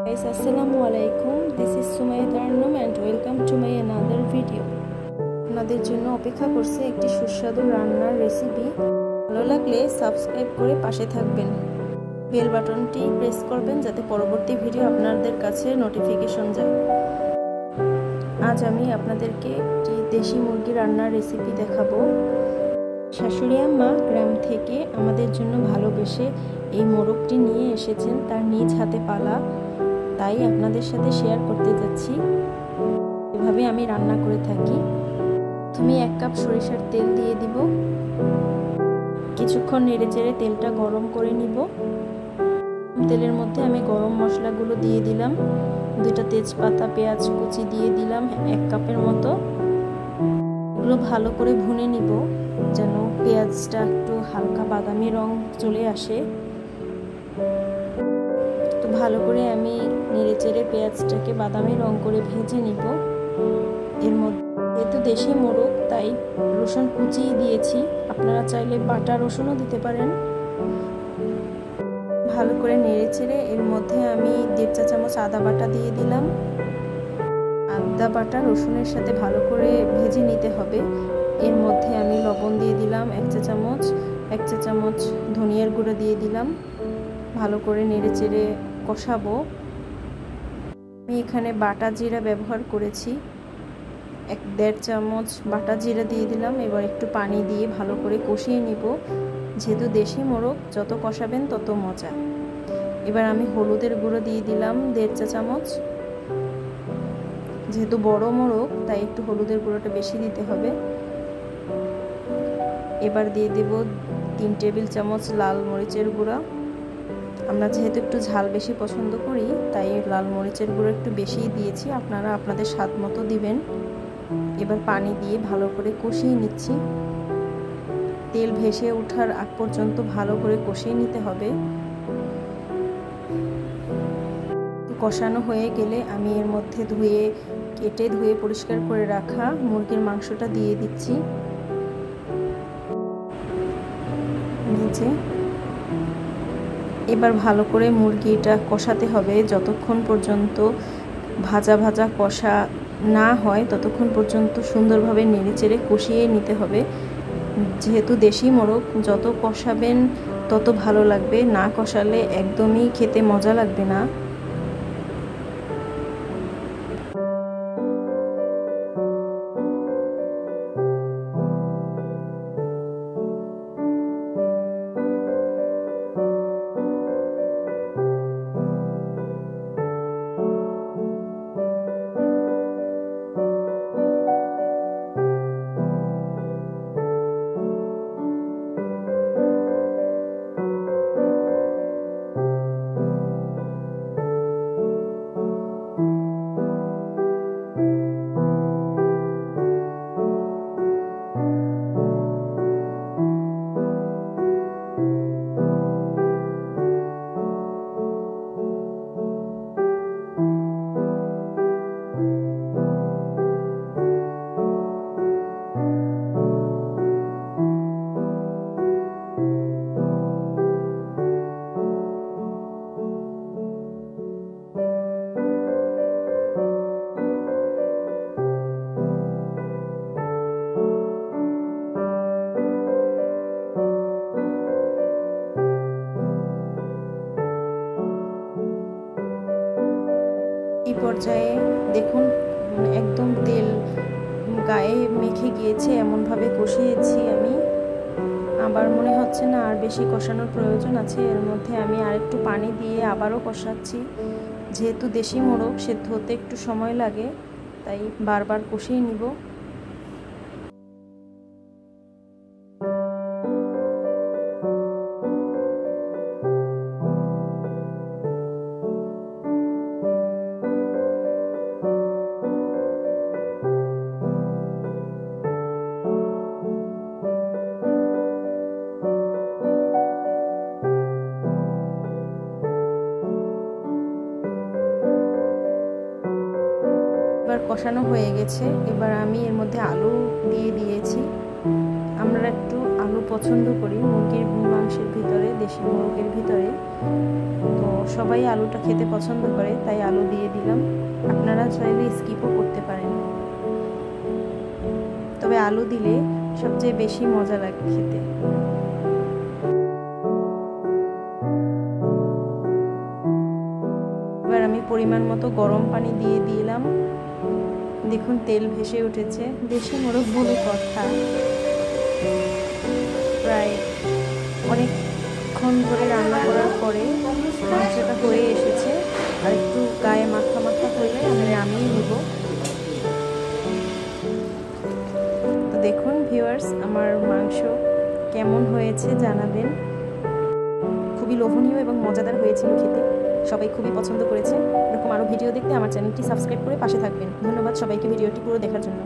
Guys, assalamu alaikum. This is Sumaya Tarannum and welcome to my another video. আপনাদের জন্য অপেক্ষা করছে একটি সুস্বাদু রান্নার রেসিপি। ভালো লাগলে সাবস্ক্রাইব করে পাশে থাকবেন। বেল বাটনটি প্রেস করবেন যাতে পরবর্তী ভিডিও আপনাদের কাছে নোটিফিকেশন যায়। আজ আমি আপনাদেরকে একটি দেশি মুরগি রান্নার রেসিপি দেখাবো। শাশুড়ি আম্মা গ্রাম থেকে আমাদের জন্য ভালোবেসে এই মোরগটি নিয়ে এসেছেন, তার নিজ হাতে পালা। তাই আপনাদের সাথে শেয়ার করতে যাচ্ছি এভাবে আমি রান্না করে থাকি। তুমি 1 কাপ সরিষার তেল দিয়ে দিব। কিছুক্ষণ নেড়েচেড়ে তেলটা গরম করে নিব। তেলের মধ্যে আমি গরম মশলাগুলো দিয়ে দিলাম। 2টা তেজপাতা, পেঁয়াজ কুচি দিয়ে দিলাম 1 কাপের মতো। এগুলো ভালো করে ভুনে নিব যেন পেঁয়াজটা একটু হালকা বাদামি রং চলে আসে। তো ভালো করে আমি নেড়েচেড়ে পেঁয়াজটাকে বাদামি রং করে ভেজে নিব। এর মধ্যে যেহেতু দেশি মোরগ তাই রসুন কুচি দিয়েছি, আপনারা চাইলে বাটা রসুনও দিতে পারেন। ভালো করে নেড়েচেড়ে এর মধ্যে আমি 1.5 চা চামচ আদা বাটা দিয়ে দিলাম। আদা বাটা রসুনের সাথে ভালো করে ভেজে নিতে হবে। এর মধ্যে আমি লবণ দিয়ে দিলাম 1 চা চামচ, 1 চা চামচ ধনিয়ার গুঁড়ো দিয়ে দিলাম। ভালো করে নেড়েচেড়ে কষাবো। আমি এখানে বাটা জিরা ব্যবহার করেছি, 1.5 চামচ বাটা জিরা দিয়ে দিলাম। এবার একটু পানি দিয়ে ভালো করে কষিয়ে নিব। যেহেতু দেশি মোরগ যত কষাবেন তত মজা। এবার আমি হলুদের গুঁড়ো দিয়ে দিলাম 1.5 চা চামচ। যেহেতু বড় মোরগ তাই একটু হলুদের গুঁড়োটা বেশি দিতে হবে। এবার দিয়ে দেব 3 টেবিল চামচ লাল মরিচের গুঁড়া। আমরা যেহেতু একটু ঝাল বেশি পছন্দ করি তাই লাল মরিচের গুঁড়ো একটু বেশিই দিয়েছি, আপনারা আপনাদের স্বাদ মতো দিবেন। এবার পানি দিয়ে ভালো করে কষিয়ে নিচ্ছি। তেল ভেসে ওঠার আগ পর্যন্ত ভালো করে কষিয়ে নিতে হবে। কষানো হয়ে গেলে আমি এর মধ্যে কেটে ধুয়ে পরিষ্কার করে রাখা মুরগির মাংসটা দিয়ে দিচ্ছি। এবার ভালো করে মুরগিটা কষাতে হবে যতক্ষণ পর্যন্ত ভাজা ভাজা কষা না হয়, ততক্ষণ পর্যন্ত সুন্দরভাবে নেড়েচেড়ে কষিয়ে নিতে হবে। যেহেতু দেশি মোরগ যত কষাবেন তত ভালো লাগবে, না কষালে একদমই খেতে মজা লাগবে না। এই পর্যায়ে দেখুন একদম তেল গায়ে মেখে গিয়েছে, এমনভাবে কষিয়েছি আমি। আবার মনে হচ্ছে না আর বেশি কষানোর প্রয়োজন আছে। এর মধ্যে আমি আরেকটু পানি দিয়ে আবারও কষাচ্ছি। যেহেতু দেশি মোরগ সেদ্ধ হতে একটু সময় লাগে তাই বারবার কষিয়ে নিব। এবার কষানো হয়ে গেছে। এবার আমি এর মধ্যে আলু দিয়ে দিয়েছি। আমরা একটু আলু পছন্দ করি মুরগির মাংসের ভিতরে, দেশি মুরগির ভিতরে, তো সবাই আলুটা খেতে পছন্দ করে, তাই আলু দিয়ে দিলাম। আপনারা চাইলে স্কিপও করতে পারেন, তবে আলু দিলে সবচেয়ে বেশি মজা লাগে খেতে। এবার আমি পরিমাণ মতো গরম পানি দিয়ে দিলাম। দেখুন তেল ভেসে উঠেছে। দেশি মোরগ বলে কথা, প্রায় অনেকক্ষণ ধরে রান্না করার পরে মাংসটা হয়ে এসেছে। আর একটু গায়ে মাখা মাখা হলে আমি নামিয়ে নিব। তো দেখুন ভিউয়ার্স, আমার মাংস কেমন হয়েছে জানাবেন। খুবই লোভনীয় এবং মজাদার হয়েছিল খেতে, সবাই খুবই পছন্দ করেছে। এরকম আরও ভিডিও দেখতে আমার চ্যানেলটি সাবস্ক্রাইব করে পাশে থাকবেন। ধন্যবাদ সবাইকে ভিডিওটি পুরো দেখার জন্য।